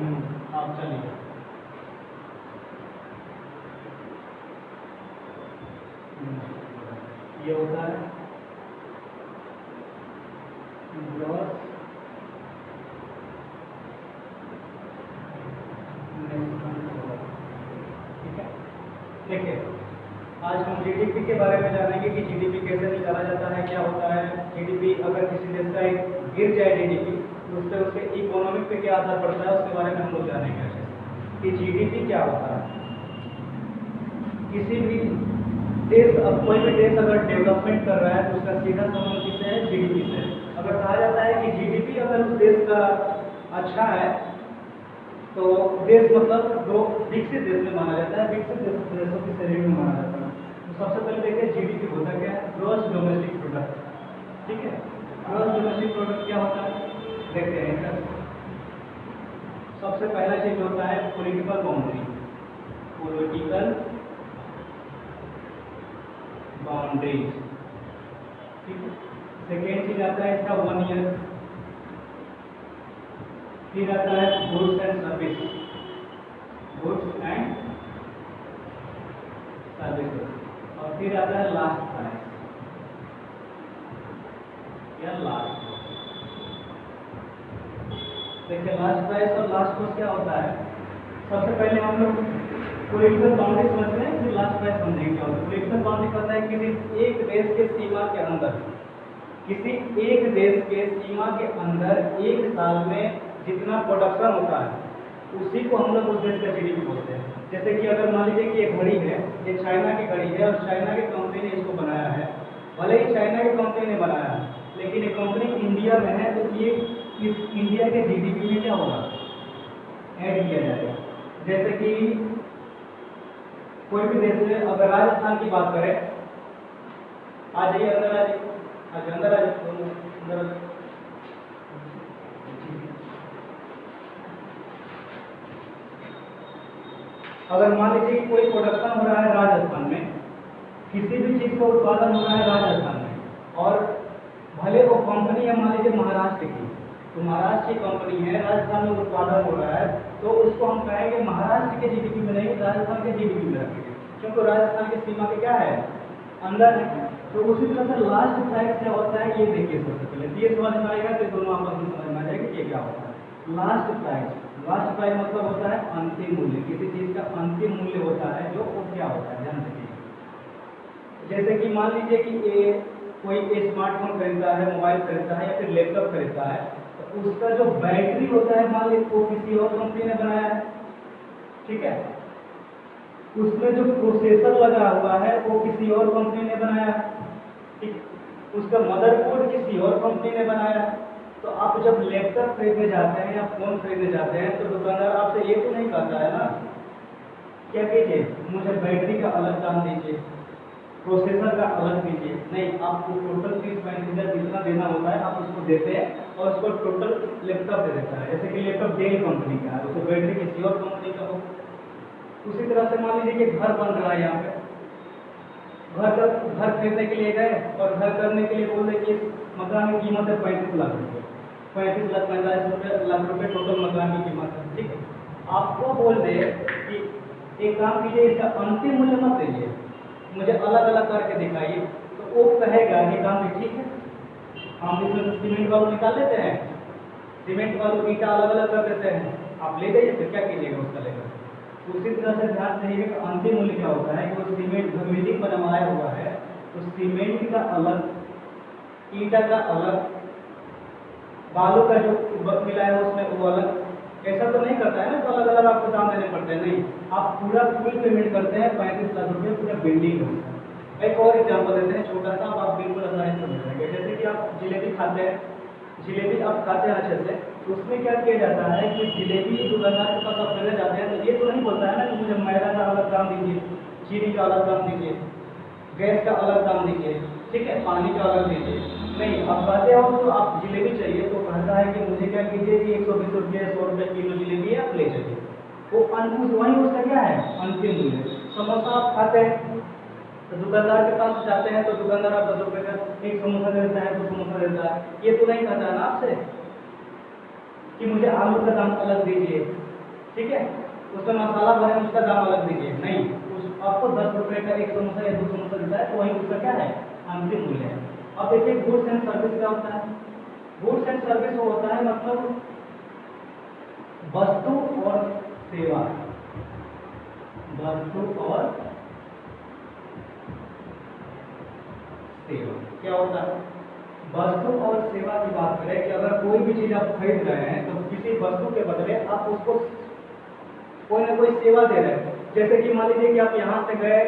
आप चलिए ये होता है ग्रॉस नेशनल प्रोडक्ट। ठीक है, देखिए आज हम जीडीपी के बारे में जानेंगे कि जीडीपी कैसे निकाला जाता है, क्या होता है जीडीपी। अगर किसी देश का एक गिर जाए जीडीपी तो उस पर उसके इकोनॉमिक पे क्या असर पड़ता है उसके बारे में हम लोग जानेंगे अच्छे से कि जीडीपी क्या होता है। किसी भी देश, अब कोई भी देश अगर डेवलपमेंट कर रहा है तो उसका सीधा संबंध किससे है? जीडीपी से। अगर कहा जाता है कि जीडीपी अगर उस देश का अच्छा है तो देश मतलब दो विकसित देश में माना जाता है, विकसित देशों की श्रेणी में माना जाता है। तो सबसे पहले देखिए जीडीपी होता क्या है? Gross domestic product. ठीक है, ग्रॉस डोमेस्टिक प्रोडक्ट क्या होता है देखते हैं। सबसे पहला चीज होता है पॉलिटिकल बाउंड्री, पॉलिटिकल बाउंड्रीज। ठीक है, सेकेंड चीज आता है इसका 1 ईयर। फिर आता है goods and service, goods and services. और फिर आता है लास्ट प्राइस या लास्ट कॉस्ट। देखिए लास्ट प्राइस और लास्ट कॉस्ट क्या होता है। सबसे पहले हम लोग पॉलिटिकल बाउंड्री समझते हैं, फिर लास्ट प्राइस समझेंगे क्या होता है। पॉलिटिकल बाउंड्री कहता है किसी एक देश के सीमा के अंदर, किसी एक देश के सीमा के अंदर एक साल में जितना प्रोडक्शन होता है उसी को हम लोग उस देश का जीडीपी बोलते हैं। जैसे कि अगर मान लीजिए कि एक घड़ी है, ये चाइना की घड़ी है और चाइना की कंपनी ने इसको बनाया है। भले ही चाइना की कंपनी ने बनाया है लेकिन ये कंपनी इंडिया में है तो ये इस इंडिया के जीडीपी में क्या होगा? ऐड किया जाएगा। जैसे कि कोई भी देश में अगर राजस्थान की बात करें, आ जाइए अंदर, आ जाइए अंदर, आ जाइए। अगर मान लीजिए कोई प्रोडक्शन हो रहा है राजस्थान में, किसी भी चीज का उत्पादन हो रहा है राजस्थान में, और भले वो कंपनी है मान लीजिए महाराष्ट्र की, तो महाराष्ट्र की कंपनी है, राजस्थान में उत्पादन हो रहा है, तो उसको हम कहेंगे महाराष्ट्र के जीडीपी में नहीं, राजस्थान के जीडीपी में रखेंगे, क्योंकि राजस्थान की सीमा के क्या है? अंदर है। तो उसी तरह से लास्ट प्राइस क्या होता है ये देखिए। सबसे पहले ये समझ में आएगा तो दोनों आपस में समझ में आ जाएगा कि ये क्या होता है। लास्ट प्राइस, लास्ट प्राइस मतलब होता है अंतिम मूल्य, किसी चीज का अंतिम मूल्य होता है जो वो क्या होता है ध्यान रखिए। जैसे कि मान लीजिए कि ये कोई स्मार्टफोन खरीदता है, मोबाइल खरीदता है या फिर लैपटॉप खरीदता है, तो उसका जो बैटरी होता है मान लीजिए वो किसी और कंपनी ने बनाया है। ठीक है, उसमें जो प्रोसेसर लगा हुआ है वो किसी और कंपनी ने बनाया है। ठीक, उसका मदरबोर्ड किसी और कंपनी ने बनाया है। तो आप जब लैपटॉप खरीदने जाते हैं या फोन खरीदने जाते हैं तो दुकानदार आपसे ये तो नहीं कहता है ना क्या कीजिए मुझे बैटरी का अलग दाम दीजिए, प्रोसेसर का अलग दीजिए। नहीं, आपको टोटल 30-35 जितना देना होता है आप उसको देते हैं और उसको टोटल लैपटॉप दे देता है। जैसे कि लैपटॉप डेल कंपनी का है, उसको बैटरी किसी और कंपनी का हो। उसी तरह से मान लीजिए कि घर बन रहा है, यहाँ पे घर खरीदने के लिए गए और घर करने के लिए बोले कि मकान की कीमत है 35 लाख रुपये, 35 लाख 45 लाख रुपये टोटल मकान की कीमत है। ठीक है, आपको बोल दे कि एक काम कीजिए इसका अंतिम मूल्य मत दीजिए, मुझे अलग अलग करके दिखाइए, तो वो कहेगा कि काम भी ठीक है, हम इसमें तो सीमेंट वालों निकाल लेते हैं, सीमेंट वालों ईटा अलग अलग कर देते हैं, आप ले जाइए, फिर क्या कीजिएगा उसका लेकर। उसी तरह से ध्यान रखिए कि अंतिम मूल्य क्या होता है कि वो सीमेंट जो बिल्डिंग बनवाया हुआ है तो सीमेंट का अलग, ईटा का अलग, बालू का जो मिला है उसमें वो अलग। ऐसा तो नहीं करता है ना तो अलग अलग आपको दाम देने पड़ते हैं, नहीं, आप पूरा फुल पेमेंट करते हैं 35 लाख रुपये पूरा बिल्डिंग का। एक और एग्जाम्पल देते हैं छोटा सा, आप बिल्कुल आसानी से समझ जाएंगे। जैसे कि आप जिलेबी खाते हैं, जिलेबी आप खाते हैं अच्छे से, तो उसमें क्या किया जाता है कि जिलेबी दुकानदार के पास आप लेने जाते हैं तो ये तो नहीं बोलता है ना कि मुझे मैदा का अलग दाम दीजिए, चीनी का अलग दाम दीजिए, गैस का अलग दाम दीजिए, ठीक है, पानी का अलग दीजिए। नहीं, आप कहते हो तो आप जिलेबी चाहिए तो कहता है कि मुझे क्या कीजिए कि 120 रुपये 100 रुपये किलो जिलेबी आप ले चलिए, वो वही उसका क्या है अंतिम मूल्य। समोसा आप खाते हैं तो दुकानदार के पास जाते हैं तो दुकानदार आप 10 रुपये का एक समोसा देता है, 2 समोसा देता है, ये तो नहीं कहता ना आपसे कि मुझे आलू का दाम अलग दीजिए, ठीक है, उसमें मसाला भरे उसका दाम अलग दीजिए, नहीं उस आपको 10 रुपये का एक समोसा या 2 समोसा देता है तो वही उसका क्या है, अंतिम मूल्य है। अब देखिए गुड्स एंड सर्विस क्या होता है। गुड्स एंड सर्विस वो होता है मतलब वस्तु और सेवा, वस्तु और सेवा क्या होता है। वस्तु और सेवा की बात करें कि अगर कोई भी चीज आप खरीद रहे हैं तो किसी वस्तु के बदले आप उसको कोई ना कोई सेवा दे रहे हैं। जैसे कि मान लीजिए कि आप यहाँ से गए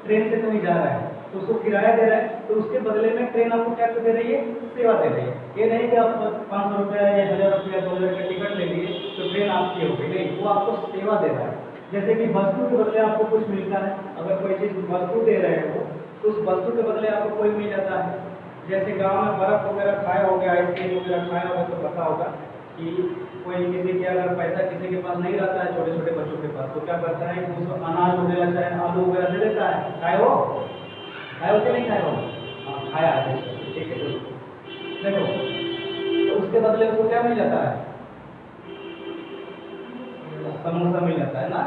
ट्रेन से कहीं जा रहे हैं तो उसको किराया दे रहे हैं, तो उसके बदले में ट्रेन आपको क्या दे रही है, सेवा दे रही है। ये नहीं कि आप 500 रुपया या 1000 रुपया 2000 का टिकट ले लिए तो ट्रेन आपकी हो गई, नहीं, वो आपको सेवा दे रहा है। जैसे कि वस्तु के बदले आपको कुछ मिलता है, अगर कोई चीज़ वस्तु दे रहे हो तो उस वस्तु के बदले आपको कोई मिल जाता है। जैसे गांव में बर्फ वगैरह खाया हो गया, आइसक्रीम वगैरह खाया होगा तो पता होगा कि कोई किसी के अगर पैसा किसी के पास नहीं रहता है, छोटे छोटे बच्चों के पास, तो क्या करता है कि उसको अनाज वगैरह चाहे आलू वगैरह दे देता है। खाए हो कि नहीं खाए हो? हाँ खाया है, ठीक है। देखो तो उसके बदले उसको क्या मिल जाता है, समोसा मिल जाता है ना,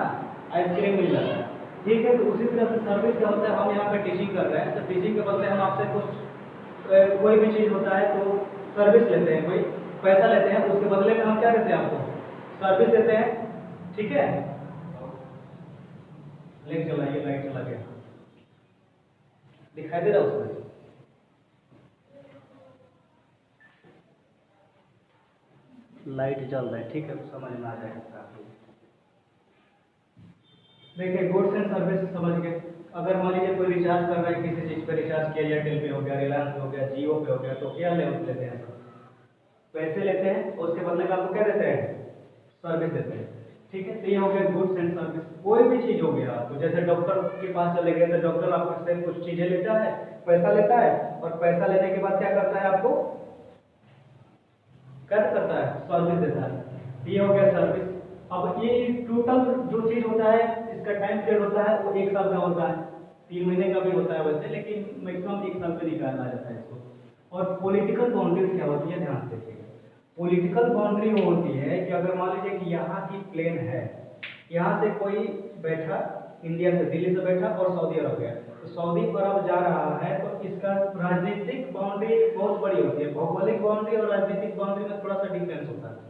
आइसक्रीम मिल जाता है, ठीक है। तो उसी तरह से सर्विस क्या होता है, हम यहाँ पे टीचिंग कर रहे हैं तो टीचिंग के बदले हम आपसे कुछ कोई भी चीज़ होता है तो सर्विस लेते हैं, कोई पैसा लेते हैं, उसके बदले में हम क्या देते हैं, आपको सर्विस देते हैं, ठीक है। लाइट चलाइए, लाइट चला गया, दिखाई दे रहा उसमें? लाइट जल रहा है, ठीक है, समझ में आ जाएगा आपको। देखिए गुड्स एंड सर्विस समझ गए। अगर मान लीजिए कोई रिचार्ज कर रहा है, किसी चीज़ पर रिचार्ज किया, एयरटेल पे हो गया, रिलायंस पे हो गया, जियो पे हो गया, तो क्या लेते हैं, पैसे लेते हैं, उसके बदले में आपको क्या देते हैं, सर्विस देते हैं, ठीक है। तो ये हो गया गुड्स एंड सर्विस। कोई भी चीज़ हो गया आपको, जैसे डॉक्टर के पास चले गए तो डॉक्टर आपसे कुछ चीज़ें लेता है, पैसा लेता है, और पैसा लेने के बाद क्या करता है, आपको क्या करता है, सर्विस देता है। ये हो गया सर्विस। अब ये टोटल जो चीज़ होता है इसका टाइम पीरियड होता है वो 1 साल का होता है, 3 महीने का भी होता है वैसे, लेकिन मैक्सिमम 1 साल पे निकाला जाता है इसको। और पॉलिटिकल बाउंड्रीज क्या होती है, ध्यान से देखिएगा। पॉलिटिकल बाउंड्री वो होती है कि अगर मान लीजिए कि यहाँ की प्लेन है, यहाँ से कोई बैठा इंडिया से, दिल्ली से बैठा और सऊदी अरब गया, तो सऊदी अरब जा रहा है तो इसका राजनीतिक बाउंड्री बहुत बड़ी होती है। भौगोलिक बाउंड्री और राजनीतिक बाउंड्री में थोड़ा सा डिफरेंस होता है।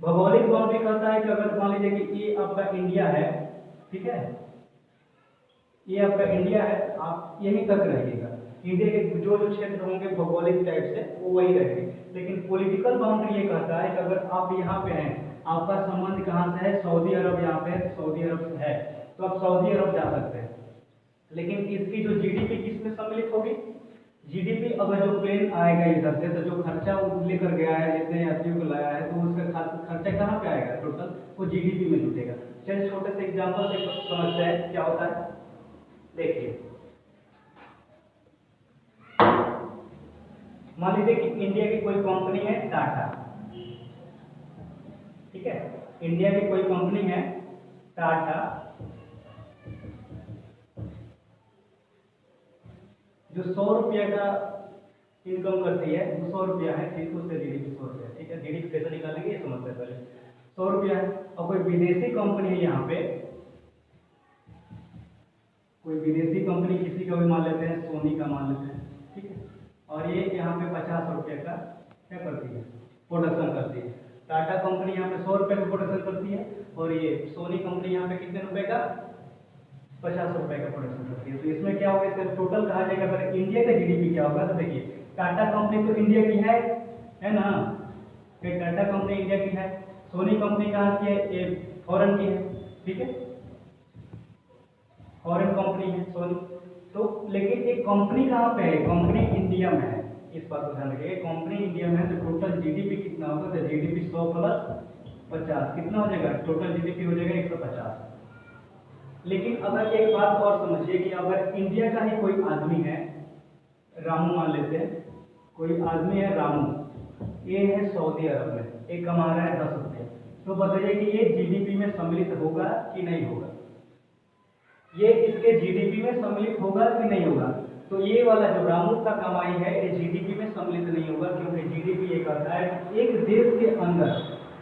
भौगोलिक बाउंड्री कहता है कि अगर मान लीजिए कि ये आपका इंडिया है, ठीक है, ये आपका इंडिया है, आप यहीं तक रहिएगा, इंडिया के जो जो क्षेत्र होंगे भौगोलिक टाइप से वो वही रहेंगे। लेकिन पॉलिटिकल बाउंड्री ये कहता है कि अगर आप यहाँ पे हैं, आपका संबंध कहाँ से है, सऊदी अरब यहाँ पे है, सऊदी अरब से है, तो आप सऊदी अरब जा सकते हैं। लेकिन इसकी जो जीडीपी किसमें सम्मिलित होगी, जीडीपी अगर जो प्लेन आएगा इधर से तो जो खर्चा वो लेकर गया है, जितने यात्रियों को लाया है, तो उसका खर्चा कहाँ पे आएगा, टोटल वो जीडीपी में जुटेगा। चलिए छोटे से एग्जाम्पल से समझते हैं क्या होता है। देखिए मान लीजिए कि इंडिया की कोई कंपनी है टाटा, ठीक है, इंडिया की कोई कंपनी है टाटा, जो 100 रुपये का इनकम करती है, वो 100 रुपया है, ठीक, उससे जीडीपी 100 रुपया, ठीक है, जीडीपी कैसे निकालेंगे ये समझते हैं पहले। 100 रुपया है, और कोई विदेशी कंपनी है यहाँ पे, कोई विदेशी कंपनी किसी का भी मान लेते हैं, सोनी का मान लेते हैं, ठीक है, और ये यहाँ पे 50 रुपये का क्या करती है, प्रोडक्शन करती है। टाटा कंपनी यहाँ पे 100 रुपये का प्रोडक्शन करती है, और ये सोनी कंपनी यहाँ पे कितने रुपए का, 50 रुपये का प्रोडक्शन करती है। तो इसमें क्या होगा, इसका टोटल कहा जाएगा। अगर इंडिया का जीडीपी क्या होगा, तो देखिए टाटा कंपनी तो इंडिया की है ना, फिर टाटा कंपनी इंडिया की है, सोनी कंपनी कहाँ की है, ये फॉरेन की है, ठीक है, फॉरेन कंपनी है सोनी। तो लेकिन एक कंपनी कहाँ पे है, कंपनी इंडिया में है, इस बात को ध्यान रखिए, कंपनी इंडिया में है। तो टोटल जीडीपी कितना होगा, तो जीडीपी 100 + 50 कितना हो जाएगा, टोटल जीडीपी हो जाएगा 150। लेकिन अगर एक बात और समझिए कि अगर इंडिया का ही कोई आदमी है, रामू मान लेते हैं, कोई आदमी है रामू, ये है सऊदी अरब में, ये कमा रहा है 10 रुपये, तो बताइए कि ये जीडीपी में सम्मिलित होगा कि नहीं होगा, ये इसके जीडीपी में सम्मिलित होगा कि नहीं होगा। तो ये वाला जो रामू का कमाई है ये जीडीपी में सम्मिलित नहीं होगा, क्योंकि जीडीपी ये कहता है कि एक देश के अंदर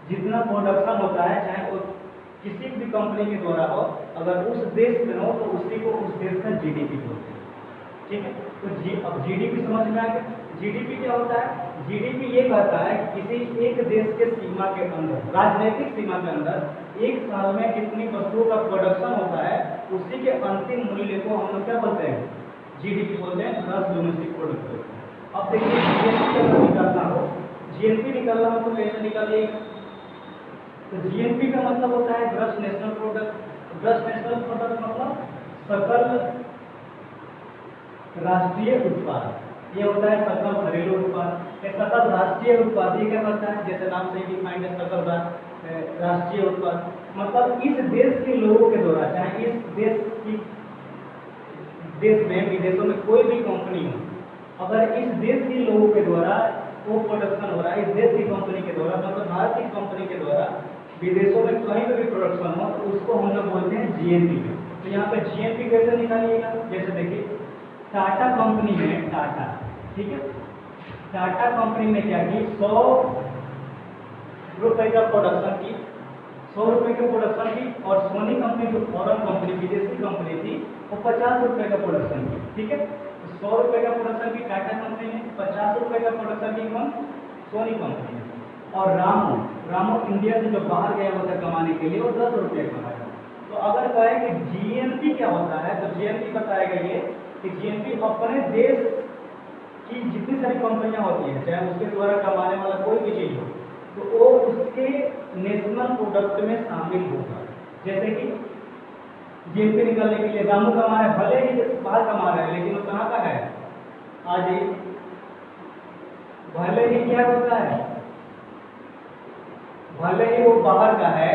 जितना प्रोडक्शन होता है, चाहे वो किसी भी कंपनी के द्वारा हो, अगर उस देश में हो तो उसी को उस देश का जीडीपी बोलते हैं। ठीक है, तो अब जीडीपी समझ में आ गया। जीडीपी क्या होता है? जीडीपी ये कहता है कि किसी एक देश के सीमा के अंदर, राजनीतिक सीमा के अंदर एक साल में कितनी वस्तुओं का प्रोडक्शन होता है, उसी के अंतिम मूल्य को हम लोग क्या बोलते हैं? जीडीपी बोलते हैं, ग्रॉस डोमेस्टिक प्रोडक्ट बोलते हैं। अब देखिए जीएनपी अगर निकालना हो, जीएनपी निकालना हो तो कैसे निकालिएगा? तो जीएनपी का मतलब होता है gross national product. Gross national product मतलब सकल राष्ट्रीय उत्पाद। ये होता है सकल घरेलू उत्पाद। ये सकल राष्ट्रीय उत्पाद ये क्या करता है? जैसे नाम से डिफाइंड है, सकल राष्ट्रीय उत्पाद मतलब इस देश के लोगों के द्वारा, चाहे इस देश में विदेशों में कोई भी कंपनी हो, अगर इस देश के लोगों के द्वारा वो प्रोडक्शन हो रहा है, इस देश की कंपनी के द्वारा, मतलब भारत की कंपनी के द्वारा विदेशों में कहीं पर भी प्रोडक्शन हो, तो उसको हम लोग बोलते हैं जीएनपी। तो यहाँ पे जीएनपी कैसे निकालिएगा? जैसे देखिए टाटा कंपनी में, टाटा, ठीक है, टाटा कंपनी ने क्या की, 100 रुपए का प्रोडक्शन की, 100 रुपए के प्रोडक्शन की, और सोनी कंपनी जो फॉरेन कंपनी, विदेशी कंपनी थी, वो 50 रुपए का प्रोडक्शन की। ठीक है, 100 रुपए का प्रोडक्शन की टाटा कंपनी ने, 50 रुपए का प्रोडक्शन की कौन? सोनी कंपनी ने। और रामो इंडिया से जो बाहर गया होता है कमाने के लिए, वो 10 रुपये कमाएगा। तो अगर कहे कि जीएनपी क्या होता है, तो जीएनपी बताएगा ये कि जीएनपी अपने देश की जितनी सारी कंपनियां होती हैं, चाहे उसके द्वारा कमाने वाला कोई भी चीज हो, तो वो उसके नेशनल प्रोडक्ट में शामिल होगा। जैसे कि जीएनपी निकालने के लिए रामू कमा रहा है, भले ही बाहर कमा रहा है, लेकिन वो कहाँ का है? आज ही भले ही क्या होता है, भले ही वो बाहर का है,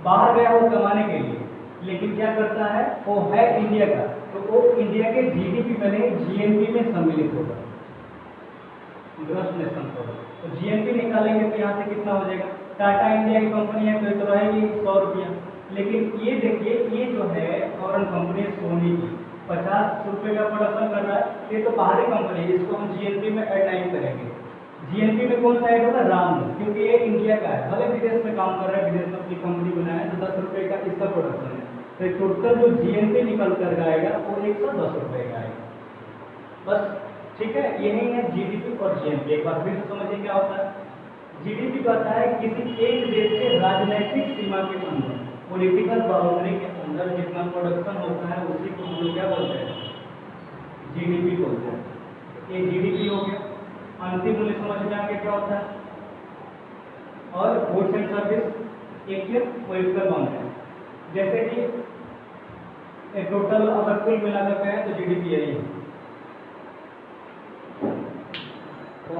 बाहर गया हो कमाने के लिए, लेकिन क्या करता है, वो है इंडिया का, तो वो इंडिया के जीडीपी में नहीं, जीएनपी में सम्मिलित होगा, ग्रॉस नेशनल प्रोडक्ट। तो जीएनपी निकालेंगे तो यहाँ से कितना हो जाएगा? टाटा इंडिया की कंपनी है तो रहेगी 100 रुपया, लेकिन ये देखिए, ये जो है फॉरेन कंपनी सोनी की 50 रुपये का प्रोडक्शन कर रहा है, ये तो बाहरी कंपनी है, इसको हम जीएनपी में ऐड नहीं करेंगे। जीएनपी में कौन सा ऐड होगा? राम, क्योंकि ये इंडिया का है, भले विदेश में काम कर रहा है, विदेश में अपनी कंपनी बनाया है, तो 10 रुपये का इसका प्रोडक्शन है, तो टोटल जो जीएनपी निकल कर आएगा वो 110 रुपये का आएगा। बस ठीक है, यही है जीडीपी और जीएनपी। एक बार फिर से समझिए क्या होता है। जीडीपी कहता है किसी एक देश के राजनीतिक सीमा के अंदर, पॉलिटिकल बाउंड्री के अंदर जितना प्रोडक्शन होता है उसी को हम लोग क्या बोलते हैं? जीडीपी बोलते हैं। ये जीडीपी हो गया। अंतिम मूल्य समझ में आगे क्या होता है? और गुड्स एंड सर्विस एक पॉलिटिकल बाउंड्री, जैसे कि टोटल अगर कुल मिलाकर कहें तो जीडीपी यही है।